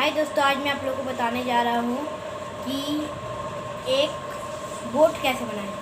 हाय दोस्तों, आज मैं आप लोगों को बताने जा रहा हूँ कि एक बोट कैसे बनाएं।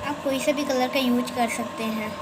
आप कोई से भी कलर का यूज कर सकते हैं।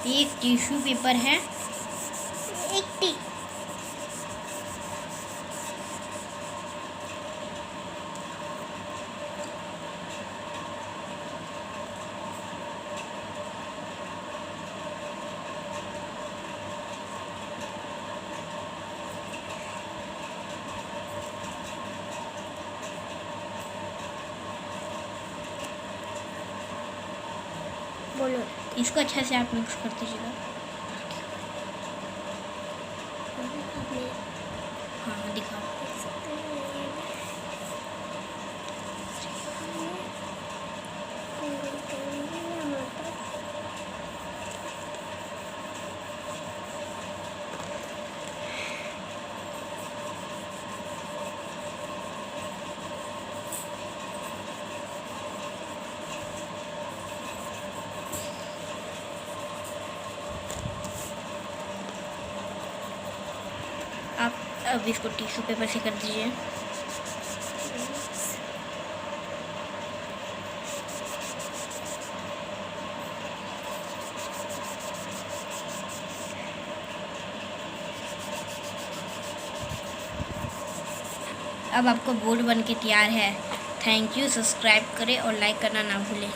एक टिश्यू पेपर है, एक टी बोलो। इसको अच्छा से आप मिक्स कर दीजिएगा। हाँ, दिखाओ। आप अब इसको टिश्यू पेपर से कर दीजिए। अब आपको बोर्ड बन के तैयार है। Thank you. सब्सक्राइब करें और लाइक करना ना भूलें।